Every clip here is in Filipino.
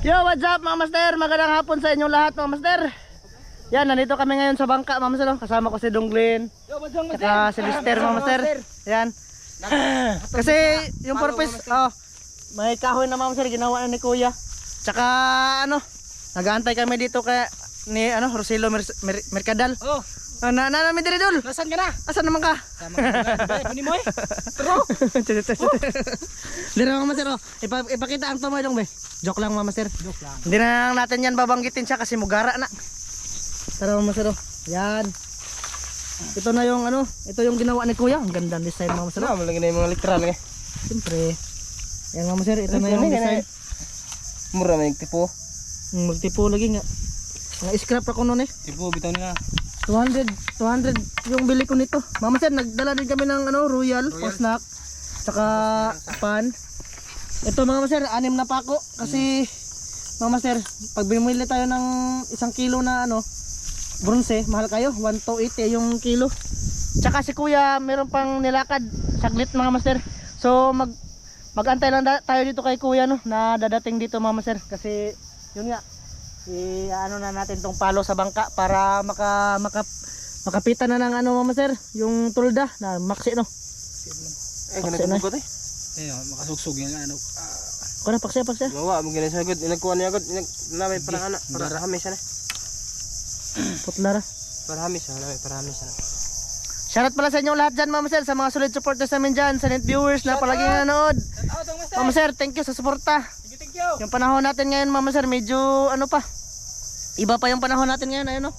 Yo, what's up mga master? Magandang hapon sa inyong lahat mga master. Yan, nandito kami ngayon sa bangka mga master. Kasama ko si Donglin, saka si Lister mga master. Yan. Kasi yung purpose, may kahoy na mga master, ginawa na ni Kuya. Tsaka ano, nag-aantay kami dito kay ni Rosilo Mercadal. Oh. Namin diri dul. Nasaan ka na? Asan naman ka? Sama ka na. Kunin mo eh. Pero. Dira mga master, ipakita ang tumoy dong be. Joke lang mga master. Joke lang. Hindi na natin yan babanggitin siya kasi mugara na. Tara mga master. Yan. Ito na yung ito yung ginawa ni Kuya. Ang ganda ng design mga master. Malagyan na yung mga literal eh. Siyempre. Yan mga master, ito na yung design. Mura may tipo. Magtipo lagi nga. Mga scrap ako noon eh. Tipo bitaw nila. 200 yung bili ko nito. Mama sir, nagdala din kami ng Royal for snack. Tsaka pan. Ito mga sir, 6 na pako kasi Mama sir, pag bumili tayo ng 1 kilo na bronze, mahal kayo, 1,280 yung kilo. Tsaka si Kuya, meron pang nilakad saglit mga master. So magantay lang tayo dito kay Kuya na dadating dito mga master kasi yun nga. Na natin tong palo sa bangka para makapitan na ng mga sir, yung tulda na maksi Ganagbugot eh. Makasugsog yan Kuna paksi. Mawa, magiging sagod. Inagkuhan niya agad. Namay parang anak. Para hamis na. Putlara. Para hamis na. Para hamis na. Shoutout pala sa inyo lahat dyan Mama Sir, sa mga solid supporters namin dyan, sa net viewers na palagi nanonood. Mama Sir, thank you sa suporta. Thank you. Yung panahon natin ngayon Mama Sir, medyo pa. Iba pa yung panahon natin ngayon, ayun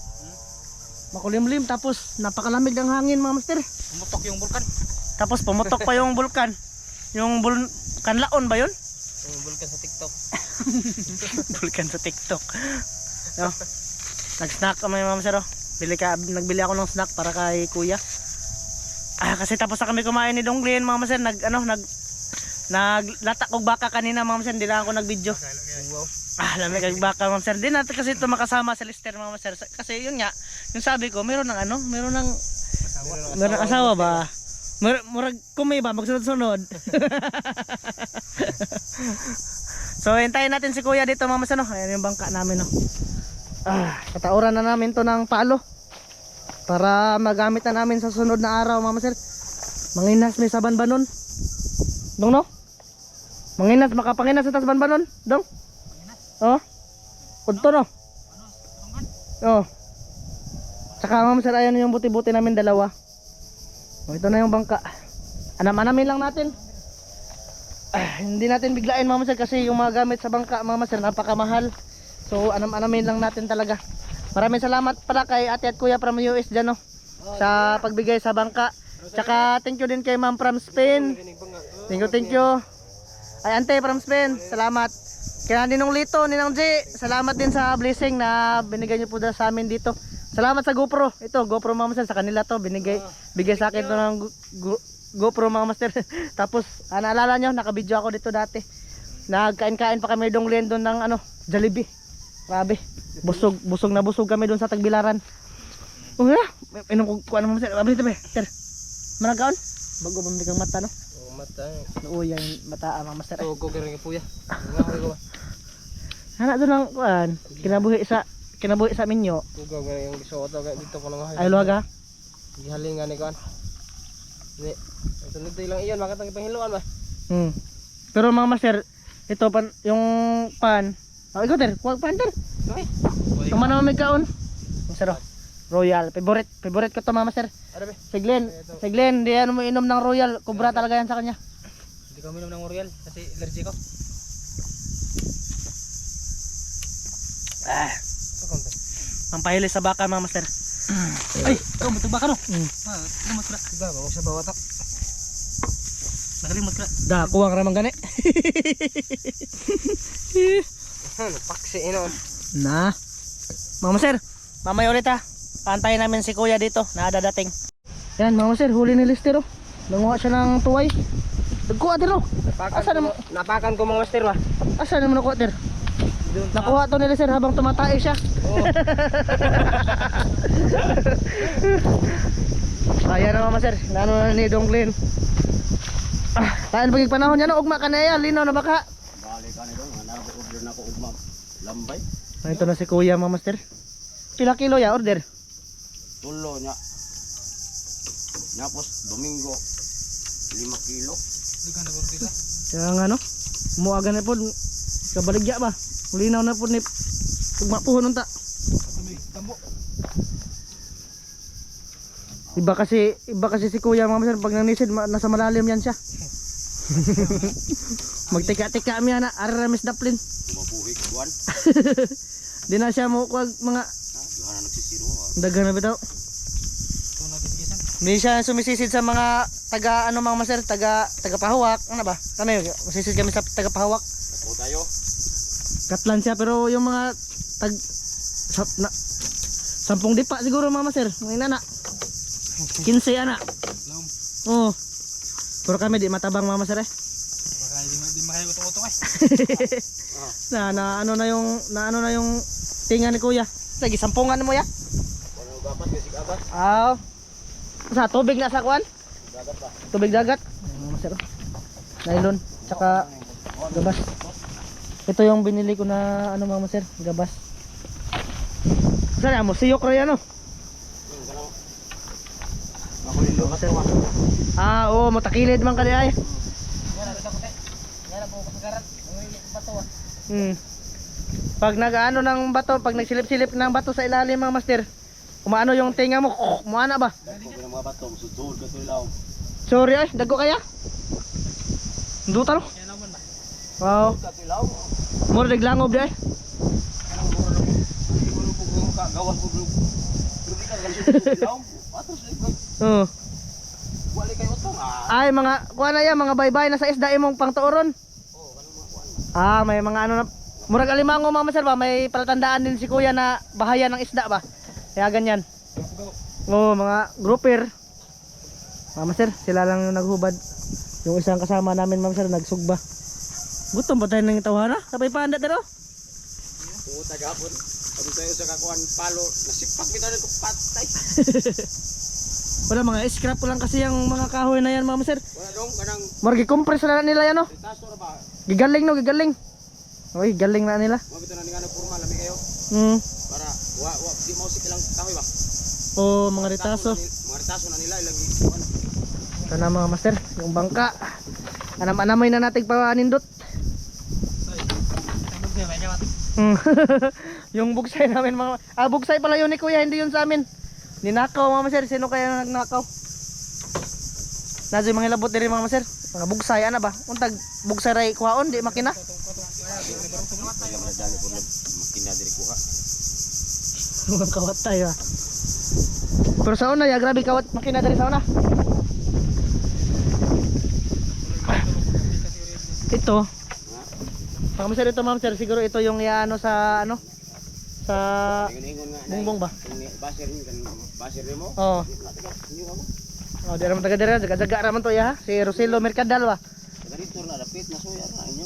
makulimlim, tapos napakalamig ng hangin Mama Sir. Pumutok yung bulkan. Tapos pumutok pa yung bulkan. Yung kanlaon ba yun? Yung bulkan sa TikTok. Bulkan sa TikTok. Nag-snack kami Mama Sir. Nagbili ako ng snack para kay Kuya. Kasi tapos na kami kumain ni Donglin Mama Sir. Naglatak og baka kanina Mama Sir. Hindi lang ako nag-video. Lamig ang baka Mama Sir. Di natin kasi ito makasama sa Lister Mama Sir. Kasi yun nga, yung sabi ko, meron ng asawa ba? Murag kumay ba? Magsunod-sunod. So hintayin natin si Kuya dito Mama Sir. Ayan yung bangka namin katauran na namin to ng palo para magamit na namin sa sunod na araw Mama Sir. Manginas may sa banbanon dong manginas, makapanginas sa tas banbanon dong. Udto tsaka Mama Sir, ayan yung buti-buti namin dalawa. Ito na yung bangka. Anam-anamin lang natin. Hindi natin biglain Mama Sir kasi yung mga gamit sa bangka Mama Sir napakamahal. So anam-anamin lang natin talaga. Maraming salamat pala kay ate at kuya from US dyan sa pagbigay sa bangka. Tsaka thank you din kay ma'am from Spain. Thank you. Ay ante from Spain, salamat. Kaya Ninong Lito, Ninang J, salamat din sa blessing na binigay niyo po sa amin dito. Salamat sa GoPro. Ito GoPro Mama Sir, sa kanila to bigay sa akin to ng GoPro Mama Master. Tapos naalala nyo, nakabidyo ako dito dati. Nagkain-kain pa kami Donglin doon ng Jollibee. Grabe. Busog na busog kami doon sa Tagbilaran. Inom ko Mama Sir. Abli tabi. Sir. Managaon? Bago bumili kang mata Mata. Yan mata Mama Master. Ko kering puya. Anak doon ng kuan, kinabuhi sa minyo. Tugaw nga yung bisoto dito ko nang Ay luwaga. Gihalin nga ni kuan. Ni. Sunod lang iyon makatang panghiluan ba? Pero Mama Master, ito yung pan. Ikaw ter, kuwag pan ter. Yung mana mamigkaon. Masero. Royal, favorite ko to Mama Sir. Siglen, di mo inom ng Royal, kubra talaga yan sa kanya. Hindi ko minom ng Royal kasi allergy ko. Pampahilis sa baka Mama Sir. Ay, ikaw matubaka Lumot ka. Diba, bawag sa bawat ako. Nakalimot ka. Kuwang ramang gani. Paksi Na. Mama Sir, mamaya ulit antayin namin si Kuya dito na dadating. Yan Mama Sir, huli ni Lister nanguha siya ng tuway. Nagkuha dir Napakan ko mga master Asa naman nakuha dir? Nakuha to ni Lister habang tumatay siya. Ayan na Mama Sir, nano na ni Donglin. Tahan pagig panahon yan ugma ka na yan, lino na baka. Balik ka na dong, order na ko Lambay. Ito na si Kuya mga master. Pila kilo ya order? Tulo niya. Tapos Domingo 5 kilo. Kaya nga no. Muaga na po kabaligya ba. Mulinaw na po ni pagmapuhon unta. Iba kasi si Kuya mga master pag nanisid nasa malalim yan siya. Magtika-tika miya na aramis daplin. Mabuhig buwan. Di na siya mo kuwag mga Diyan na nagsisiro. dagan na bitaw. Hindi siya sumisisid sa mga taga ano mga master, taga Pahawak, ano ba? Kami masisid kami sa taga Pahawak. O tayo. Katlan siya pero yung mga tag sampung dipa siguro mga master, mga inana. 15 ana. Oo. Pero kami di matabang mga master eh. Baka di makaya utong-utong eh. na ano na yung tinga ni Kuya. Lagi sampungan mo ya. Ano gapat kasi gabat. Sa tubig na sa kuan? Dagat ba? Tubig dagat. Master. Nylon tsaka gabas. Ito yung binili ko na ano mga master, gabas. Saan mo siyok ra yan oh. Ako nilo master. Oo, matakilid man kali ay. Pag nag-ano ng bato, pag nagsilip-silip ng bato sa ilalim mga master, umaano yung tinga mo, muana ba? Dako ng mga bato, sudod ka to ilaw. Sorry ay, dago kaya? Duta no? Wow, Ka to ilaw. mura naglangob di ay. Anong muro po ka gawan ko bro. Pero di ka ganito ilaw. Patros ikaw. Oo. Wali kayo to. Ay mga kuha na yan, mga baybay na sa isda imong pangtuoron. May mga ano na murag alimango mga master ba, may palatandaan din si Kuya na bahaya ng isda ba. Kaya ganyan. Mga grouper. Mga master, sila lang yung naghubad. Yung isang kasama namin mga master nagsugba. Gutom ba tayo ng tawhana? Kapay panda taro. Puta gapon. Pag tayo sa kakuan palo, nasipak kita rin ko patay. Wala mga scrap lang kasi yung mga kahoy na yan mga master. Wala dong kanang Murag i-compress na nila yan no. taso ra ba? Gigaling no, gigaling. Oy, galing na nila. Mabito na nga na porma lami kayo para di mo sik lang kahoy ba? Mga retaso. Mga retaso na nila ilang ano. Ito na mga master, yung bangka. Anam-anamay na natin pa nindot. Yung bugsay namin mga bugsay pala yun ni Kuya, hindi yun sa amin. Ninakaw mga master, sino kaya nagnakaw? Nadyo mga labot diri mga master. Mga bugsay ana ba? Untag bugsay ray kuhaon di makina. Ilang madali po na makina diri kuha. Mga kawat tayo. Pero sa una ya grabe kawat makina diri sa una. Ito. Mga master ito mga master, siguro ito yung ano sa ano sa Ingon nga bungbong ba? basir ni kan basir mo. Oo. Oh, di naman taga-dira, jaga-jaga raman to ya. Si Roselo Mercadal ba? Dito na dapit na suya na inyo.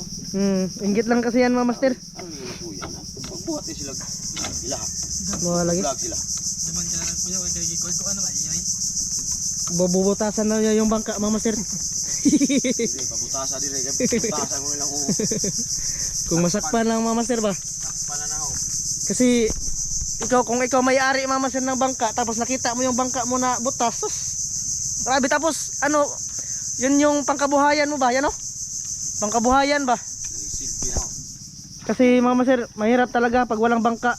Inggit lang kasi yan mga master. Ano yung suya na? Magbuhat din sila ilaha. Mga lagi. Vlog sila. Daman ka lang kuya, kay gikuan ko ano ba? Iyay. Bubutasan na niya yung bangka mga master. Dire pabutasa dire, pabutasa mo lang uo. Kung masakpan lang mga master ba? Pala na ako. Kasi kung ikaw may-ari mga master ng bangka tapos nakita mo yung bangka mo na butas, sus. Grabe tapos ano, yun yung pangkabuhayan mo ba? Yan o? Pangkabuhayan ba? Silbi na ako. Kasi mga master, mahirap talaga pag walang bangka.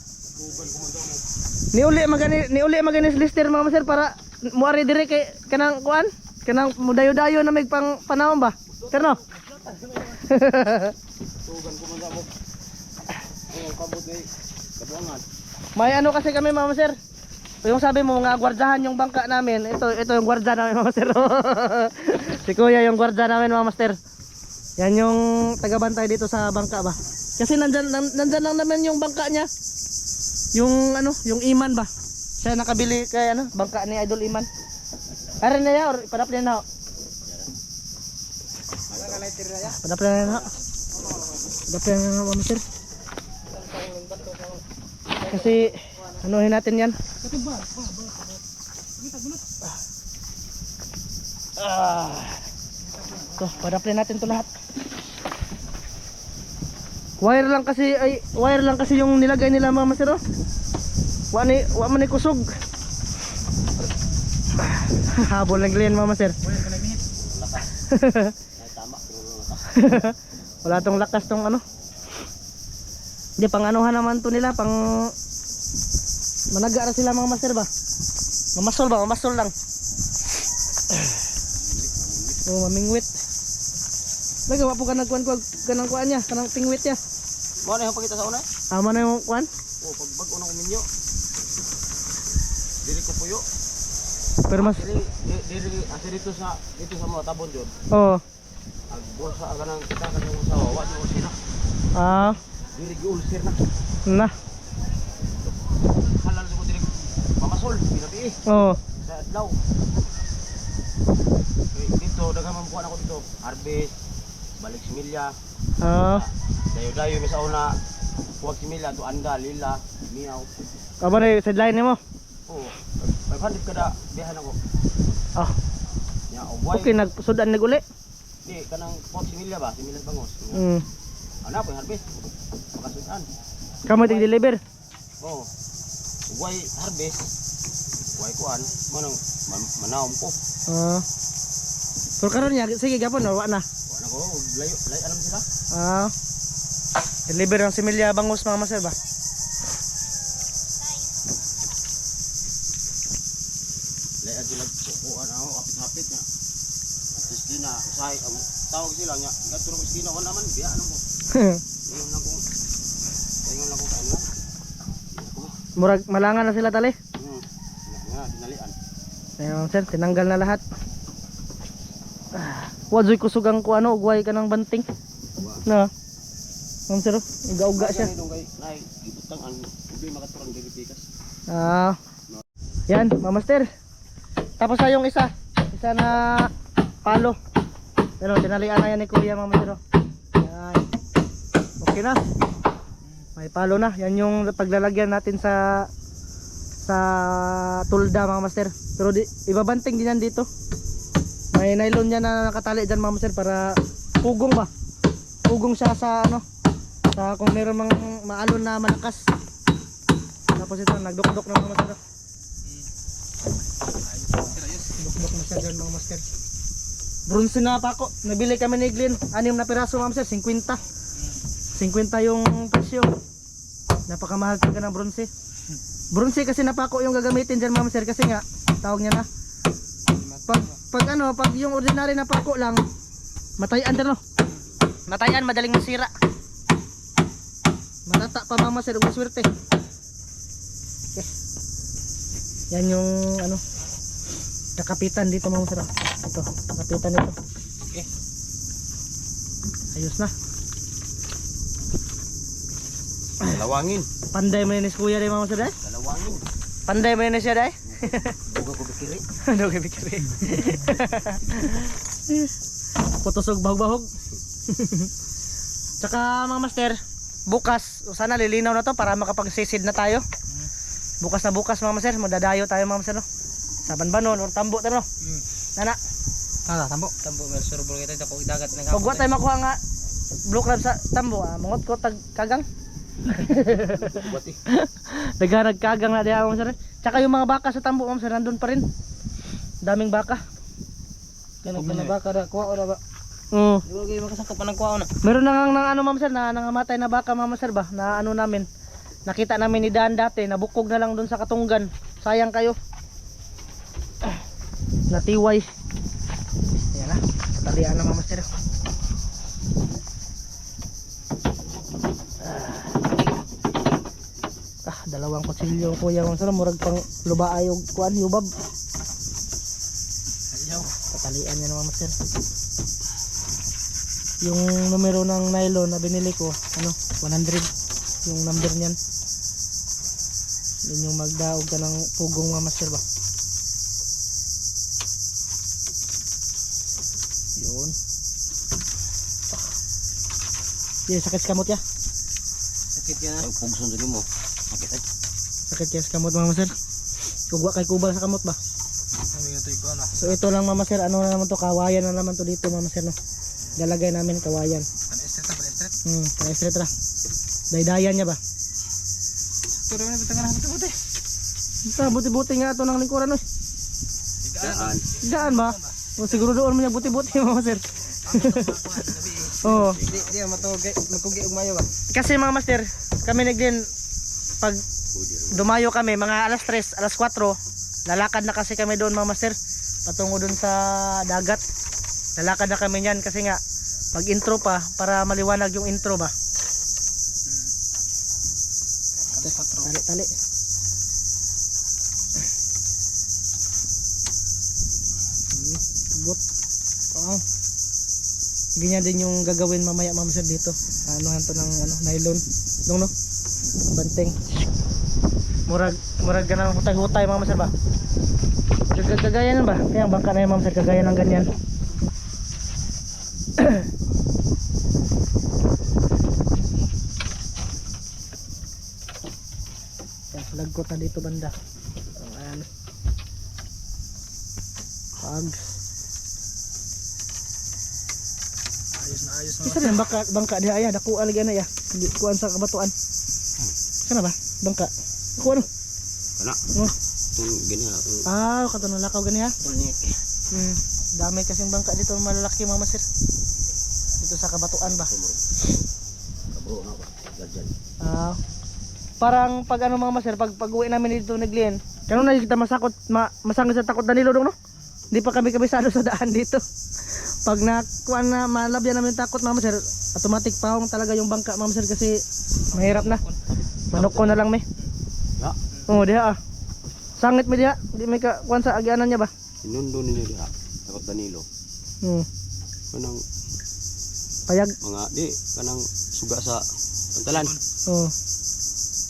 Niuli magani lister mga master para muari dire kay kanang kuan, kanang mudayo-dayo na may pang panahon ba? Pero no. Tugan ko man mo. Ayun kabot ni kabuangan. May ano kasi kami mga master. Yung sabi mo mga gwardiyahan yung bangka namin. Ito yung gwardiya namin mga master. Si Kuya yung gwardiya namin mga master. Yan yung tagabantay dito sa bangka ba. Kasi nandyan lang naman yung bangka niya. Yung ano, yung Iman ba. Siya nakabili kay ano, bangka ni Idol Iman. Arin na ya or padapli na. Padapli na. Padapli na mga master. Kasi anuhin natin yan. So, padapli natin to lahat. Wire lang kasi yung nilagay nila mga master oh. Wa man ni kusog. Habol ng Glenn mga master. Tama, pero Wala tong lakas tong ano. Hindi pang anuhan naman to nila, pang managa na sila mga master ba. Mamasol lang. Oh, mamingwit. Nagawa po ka nagkuhan ko kanang kuan niya, kanang pingwit niya. mo na yung pagkita sa una. Ama na yung kuan. Oh, pag bag unang kuminyo. Dili ko puyo. Pero mas Dito sa mga tabon jud. oh. Ag bulsa aga nang kita kanang sa wa di ulsir na. Ah, Dili gi ulsir na. na. Halal mo dili mamasol pinapi Oh. sa adlaw. Dito daghan buwan ako dito. Harvest, balik similya. Ah, Dayo-dayo mi sa una. Huwag similya to anda lila, miyaw. aba na yung sideline nimo. Oh, 500 kada biyahan ako. Ah, Ya, why? okay nagsudan naguli. Di kanang huwag similya ba? Similya bangos. Mm. Ana po harvest. Makasudan. Kamo tig-deliver. Oh. Why harvest? Why kuan? Manong manawom ko. Ah. Pero karon niya sige gapon wa na. Wa na ko layo alam sila. Ah. Deliver ng similya bangus mga master ba? Layo sila kuan ako apit-apit nga. Iskina usay tawag sila nya. Gaturo ko iskina wala man biya ano ko. Ingon lang ko. Ingon lang ko kaano. Murag malangan na sila tali. Nga dinalian. Ayun sir, tinanggal na lahat. Wadzoy kusog ang kuano, ugway ka ng banting. Na. Ma'am sir, uga-uga siya. Nay, ibutang ang ubi makaturang bibipikas. Ah. Yan, Ma'am Master. Tapos na yung isa na palo. Pero tinalian na yan ni Kuya Ma'am Master. Yan. Okay na. May palo na. Yan yung paglalagyan natin sa tulda mga master. Pero ibabanting din yan dito. May nylon yan na nakatali dyan mga master para pugong ba? Pugong siya sa ano? Sa kung meron mang maalon na malakas. Tapos ito nagdukdok na mga master. Dukdok na siya dyan mga master. Bronze na pa ako. Nabili kami ni Glenn. 6 na piraso mga master. 50. 50 yung presyo. Napakamahal talaga ng bronze. Bronze kasi napako yung gagamitin dyan mga master. Kasi nga tawag niya na pag yung ordinary na pako lang matayan din no. Matayan madaling masira. Malata pa mga master, uwi swerte. Okay. Yan yung ano kakapitan dito mga master. Ito, kakapitan nito. Okay. Ayos na. Dalawangin. Panday mo yun kuya day mga master day? Dalawangin. Panday mo yun siya day? Buga ko bikiri. Ano ka bikiri? Potosog bahog-bahog. Tsaka mga master, bukas sana lilinaw na to para makapagsisid na tayo. Bukas mga master, magdadayo tayo mga master no. Sa Banbanon or Tambo tano. Nana. Tambo mer surbol kita ta ko dagat nang. Pag wa tayo makuha nga blue crab sa Tambo, mangot ko tag kagang. Buati. Naghanag kagang na diha mga master. Tsaka yung mga baka sa Tambo mga master nandun pa rin. Daming baka. Kanang baka ra kuha ora ba? Oo. Di ba kay makasangkap pa nang kuha na. Meron na nga ano ma'am sir na nangamatay na baka ma'am sir ba na ano namin. Nakita namin ni Dan dati nabukog na lang doon sa Katunggan. Sayang kayo. Natiway. Ayan na. Patalian na ma'am sir. Dalawang kutsilyo kuya ma'am sir murag pang lubaay og kuan yubab. Ayaw. Patalian niya na ma'am sir. Yung numero ng nylon na binili ko ano 100 yung number niyan yun yung magdaog ka ng pugong mga master ba yun sakit sa kamot ya Sakit yan. Ang pugson din mo. Sakit ay. sakit ya sa kamot mga master kugwa kay kubal sa kamot ba Kami nga ko na. so ito lang mga master ano na naman to kawayan na naman to dito mga master no lalagay namin kawayan Pan-estret. pa-estret ra Daydayan niya ba? Pero na bitangan ng buti. Sa buti-buti nga ito ng lingkuran, oy. Daan. Daan ba? O, siguro doon mo niya buti-buti mga master. Oo. Di matugay, magkugi og mayo ba. Kasi mga master, kami nagdin pag dumayo kami mga alas 3, alas 4, lalakad na kasi kami doon mga master patungo doon sa dagat. Lalakad na kami niyan kasi nga mag intro pa para maliwanag yung intro ba. Tali tali. Gut. Oh. Ganyan din yung gagawin mamaya mga master dito. Ano to ng ano nylon. Dong no. Banteng. Murag ganang hutay-hutay mga master ba. Kagaya nun ba? Kaya ang bangka na yung mga master kagaya ng ganyan. Lagkot na dito banda. Ayan. Pags. Ayos na ayos Isa rin bangka diha aya dako lagi na ya. Kuan sa kabatuan. Kana ba? Bangka. Kuan ano? Kana. Oh. Tung gani ha. Ah, kato na lakaw gani ha. Unik. Dami kasing bangka dito malalaki mga master. Dito sa kabatuan ba? Kabro na ba? Gadyan. Ah. Parang pag ano mga master, pag uwi namin dito naglian, kano na kita masangit sa takot Danilo dong no? Hindi pa kami kabisado sa daan dito. Pag nakuan na malabyan namin takot mga master, automatic pahong talaga yung bangka mga master kasi mahirap na. Manok ko na lang me. Ya. Oo, diha ah. Sangit mi diha, di may ka kuan sa agyanan niya ba? Inundo ninyo diha. Takot Danilo. Kanang Payag. mga di kanang suga sa pantalan. Oo.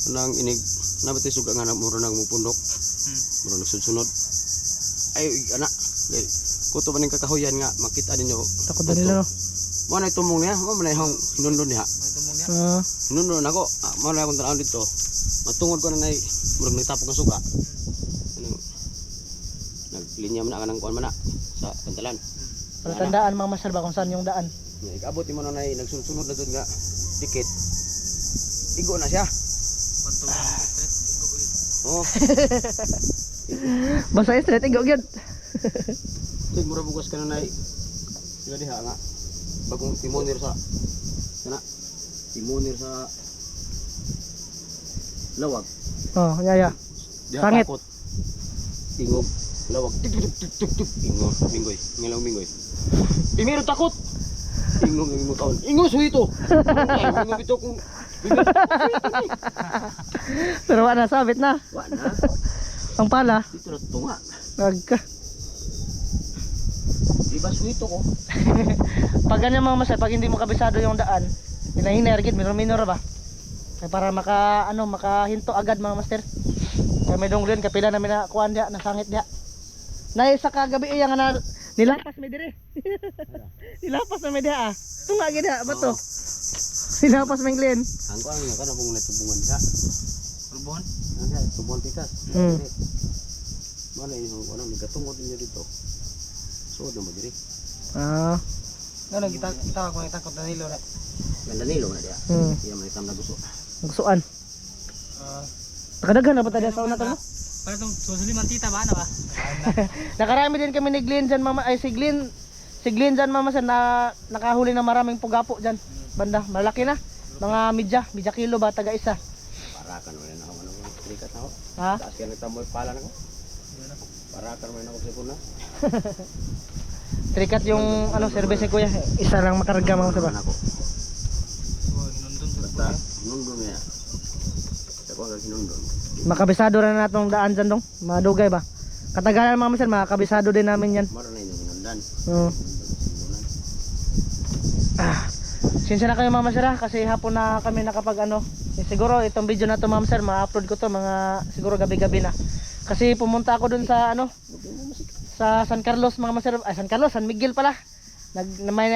Kanang inig nabati suga nga muro nang mupundok. Muro nagsunod. Ay ana. Dai kuto man ning kakahuyan nga makita ninyo. Takot Danilo no. Mo na tumong niya, mo man hang hinundo niya. Tumong niya. Ah, Hinundo nako. Mo na akong tanaw dito. Matungod ko na nay murag nagtapok ng suga. Ano? Naglinya man na kanang kuan man na sa pantalan. para tandaan mga master ba kung saan yung daan. Ikaabot mo na nay nagsunod na doon nga dikit. Igo na siya. Panto straight igo ulit. Oh. Basta straight igo gyud. Sig mura bugas ka na nay. Diha diha nga. Bagong timonir sa kana. Timonir sa lawag. Oh, ya. Diha Pangit. takot. Tingog lawag. Tuk tuk tuk tuk tuk. Ingog mingoy. Ngalaw mingoy. Primero takot. Ingog ng mo kaon. Ingog suhito. Ingog ito kung Pero wala sabit na. wa na. Ang pala, Dito na tunga. nagka. Di ba suhito ko? Pag ganyan mga master, pag hindi mo kabisado yung daan, hinahiner gid minor ba? Kaya para makahinto agad mga master. Kaya may dong rin kapila namin na kuan dia, nasangit dia. Nay sa kagabi iya nga na nilapas mi dire. Nilapas na mi dia ah. Tunga gid dia ba to? Nilapas mi nglen. Ang kuan nga kana kung natubungan ka. Pulbon. Ano tubon pikas. Hmm. Mana yung ano nigatungod niyo dito. So do mo diri. Ah. Ano kita ko ng takot Danilo na. Ganda nilo na dia. Hmm. Iya man itam na gusto. Gustuan. Nakadaghan na ba tayo sa una to no? Para tong susuliman tita ba ano ba? Nakarami din kami ni Glenn dyan mama, ay si Glenn dyan mama sa na nakahuli na maraming pugapo dyan banda, malaki na mga midya kilo ba taga isa. Parakan mo na ako ano likat na ako. Ha? Taas kaya nagtamoy pala na ko. Parakan mo na ako sa kuna. Trikat yung ano service ni kuya, isa lang makarga mga saba. Ako. Oh, hinundon sa Basta nundon niya. Ako ang hinundon. Makabisado rin na natong daan dyan dong, madugay ba? Katagalan mga masan, makabisado din namin yan. Maro na yung hinundan. Oo. Sinsya na kayo mga masara kasi hapon na kami nakapag ano. Siguro itong video na to mga masar, ma-upload ko to mga siguro gabi-gabi na. Kasi pumunta ako dun sa ano, sa San Carlos mga masar, San Miguel pala. May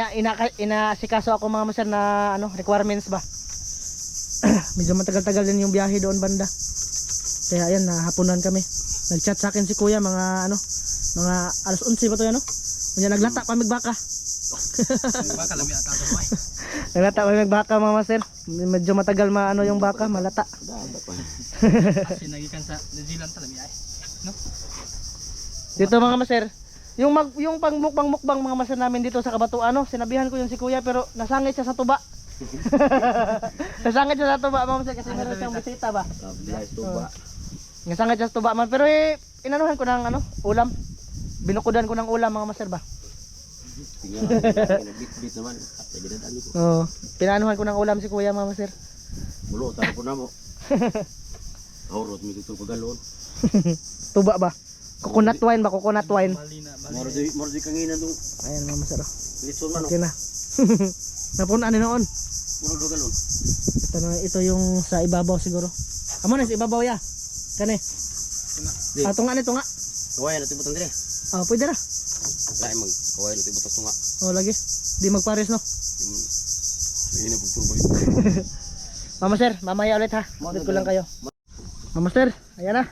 inaasikaso ako mga masar na ano, requirements ba. Medyo matagal-tagal din yung biyahe doon banda. Kaya ayan, nahapunan kami. Nag-chat sa akin si kuya mga ano, mga alas 11 ba to yan no? Kanya naglata pa migbaka. baka lami ata sa buhay. Nalata kami magbaka mga master. Medyo matagal maano yung baka, malata. Dapat pa. Kasi nagikan sa New Zealand talaga ay. No? Dito mga master, yung pangmukbang mga master namin dito sa Kabatuan, sinabihan ko yung si kuya pero nasangit siya sa tuba. Nasangit siya sa tuba mga master kasi meron siyang bisita ba. Nice tuba. Nasangit siya sa tuba man pero inanuhan ko ng ulam. Binukudan ko ng ulam mga master ba. Tingnan bit naman. At ginadaan ko. Oo. Pinanuhan ko ng ulam si kuya mga master. Mulo tara po na mo. Aurot mi dito pagalon. Tuba ba? Coconut wine ba? Coconut wine. Bali na, bali. Moro di kangina dong. Ayan mga master. Litson man. Okay na. Napunan ni noon. Muro pagalon. Ito yung sa ibabaw siguro. Amo na sa ibabaw ya. Kani. Tunga ni tunga. Kawaya na tibutan dire. Pwede na. Lain mag kawaya na tibutan tunga. Lagi. Di magpares no. Ini po puro bait. Mama sir, mamaya ulit ha. Update ko lang kayo. Mama sir, ayan na.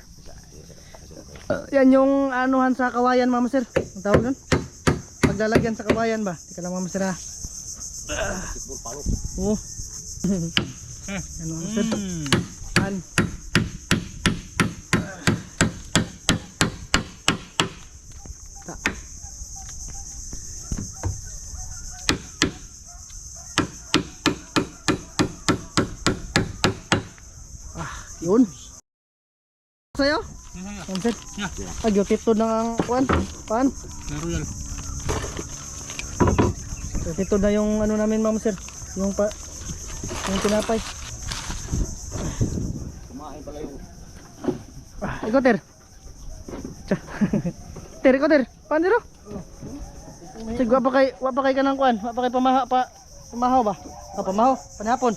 Yan yung anuhan sa kawayan mama sir. Ang tawag nun? Paglalagyan sa kawayan ba? Tika lang mama sir ha. Tipul palo. Oo. Ano mama sir? An. Ta. Yun. Sa'yo? Ma'am sir. Tito na ang pan. Na royal. Tito na yung ano namin ma'am sir. Yung tinapay. Kumain pala yung Ikaw ter. Ter, ikaw ter. Paano dito? Sige, wapa kay ka ng kuan. Wapa kay pamahaw ba? Pamahaw. Panihapon.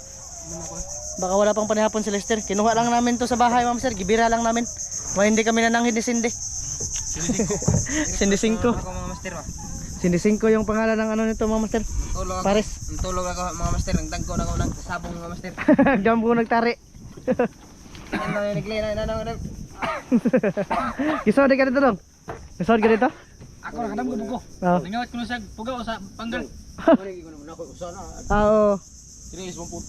Baka wala pang panihapon si Lester. Kinuha lang namin to sa bahay ma'am sir. Gibira lang namin. Hindi kami na nang hindi-sindi. Sindi-singko. Ako mga master ba? Sindi-singko yung pangalan ng ano nito mga master. Tulog ako. Pares. Tulog ako mga master. Nagdagko na ako ng sabong mga master. Gambo nagtari. Yan na naglina na. Kisod ka dito dong. Kisod ka dito? Ako na kadam ko buko. Oo. Nangawat ko na sa pugaw sa panggal. Kunin ko naman ako usana. Oo. Tinis mo po.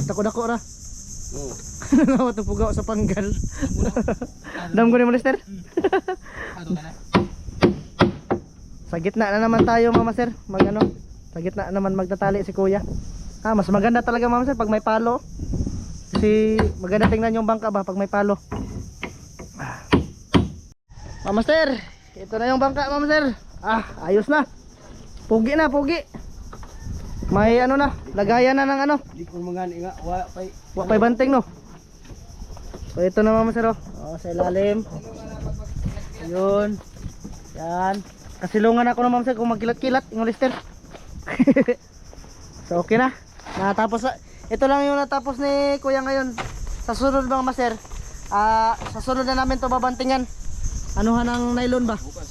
Dako-dako ra. Oo. Nangawat ng pugaw sa panggal. Dam ko ni mo Lester. Ano ka na? Sa gitna na naman tayo mama sir. Sa gitna naman magtatali si kuya. Mas maganda talaga mama sir pag may palo. Kasi maganda tingnan yung bangka ba pag may palo. Mama sir, ito na yung bangka mama sir. Ayos na. Pugi na, pugi. May ano na, lagayan na ng ano. Di ko mangani nga wa pay. Wapay banting no. So ito na mama sir sa ilalim. Ayun. Yan. Kasilungan ako na mama sir kung magkilat-kilat yung Lester. So okay na. Natapos na. Ito lang yung natapos ni kuya ngayon. Sa sunod mga master, sa sunod na namin to babantingan. Anuhan ng nylon ba? Bukas.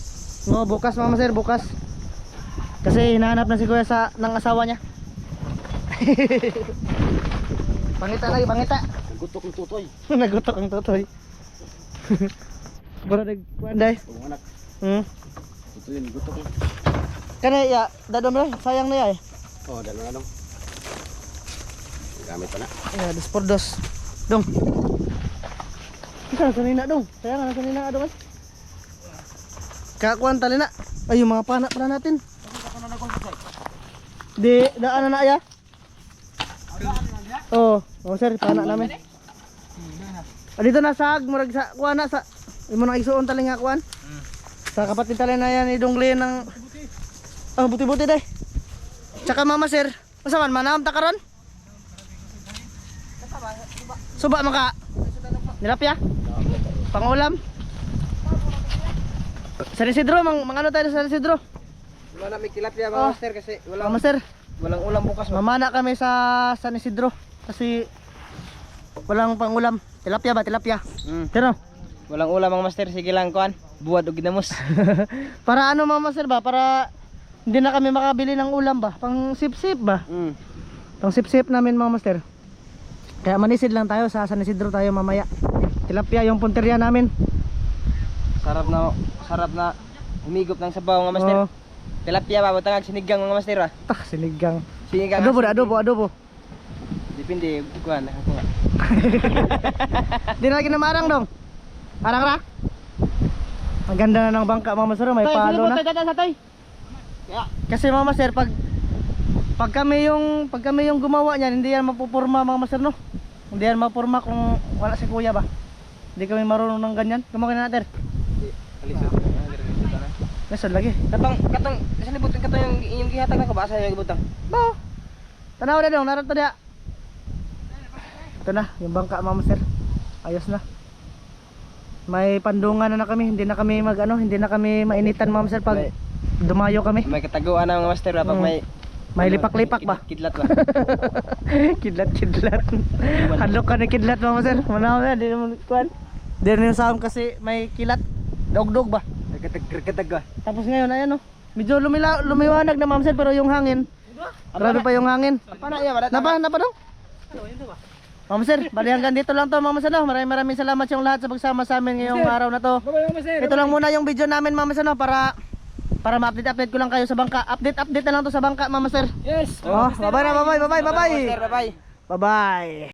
No, bukas mga master, bukas. Kasi hinahanap na si kuya ng asawa niya. Pangita lagi, pangita. Nagutok ng tutoy. Nagutok ang tutoy. Bro nagkuanday. Pag anak. Tutoy nagutok. Kani ya, dadom lang, sayang na ya eh. Oh, dalo na dong. Gamit pa na. Ya, dos por dos. Dong. Isa sanina dong. Sayang na sanina dong. Kakuan tali na. Ay, yung mga pana pala natin. Di daan na ya. Oh, sir, pana namin. Dito na sag murag sa kuan na sa imo nang isuon tali nga kuan. Sa kapatid tali na yan ni Dongli ng buti-buti day. Tsaka mama sir, unsa man manam ta karon? Suba maka. Nilapya? Pangulam? San Isidro, ano tayo sa San Isidro? Wala na may tilapia mga master kasi Mama sir, walang ulam bukas. mamana kami sa San Isidro kasi walang pangulam. Tilapia ba? Tilapia. Pero Walang ulam mga master, sige lang kuan. Buwad og ginamos. para ano mama sir ba? Para hindi na kami makabili ng ulam ba? Pang sip-sip ba? Pang sip-sip namin mga master. Kaya manisid lang tayo sa San Isidro tayo mamaya. Tilapia yung punteriya namin. Sarap na humigop ng sabaw mga master. Oh, Tilapia ba butang sinigang mga master ba? sinigang. Sige ka. Adobo. Depende kuan ako. Di na lagi na marang dong. Arang ra. Ang ganda na ng bangka mga masero, may palo na. Kasi mga master, pag kami yung gumawa niyan, hindi yan mapupurma mga master, no? Hindi yan mapurma kung wala si kuya ba. Hindi kami marunong ng ganyan. Kumakin na natin. Nasaan lagi? Katong sa libutan katong yung gihatag na ko ba sa yung butang. Bo. Tanaw na dong, naroon to dia. Ito na, yung bangka mga master. Ayos na. May pandungan na kami, hindi na kami hindi na kami mainitan mga master pag dumayo kami. May kataguan na mga master pag May lipak-lipak ba? Kidlat ba? Kidlat. Hadlok ka ni kidlat mga master. Manaw na, di naman kuhan. Di na yung sound kasi may kilat. Dog ba? Katag ba? Tapos ngayon, ayan o. Medyo lumiwanag na mga master, pero yung hangin. Grabe pa yung hangin. Paano iya ba? Napa dong? Mga master, bali hanggang dito lang to mga master. Maraming salamat yung lahat sa pagsama sa amin ngayong araw na to. Ito lang muna yung video namin mga master, no, para ma-update ko lang kayo sa bangka. Update na lang to sa bangka mga master. Yes. Oh, bye-bye. Bye. Bye-bye.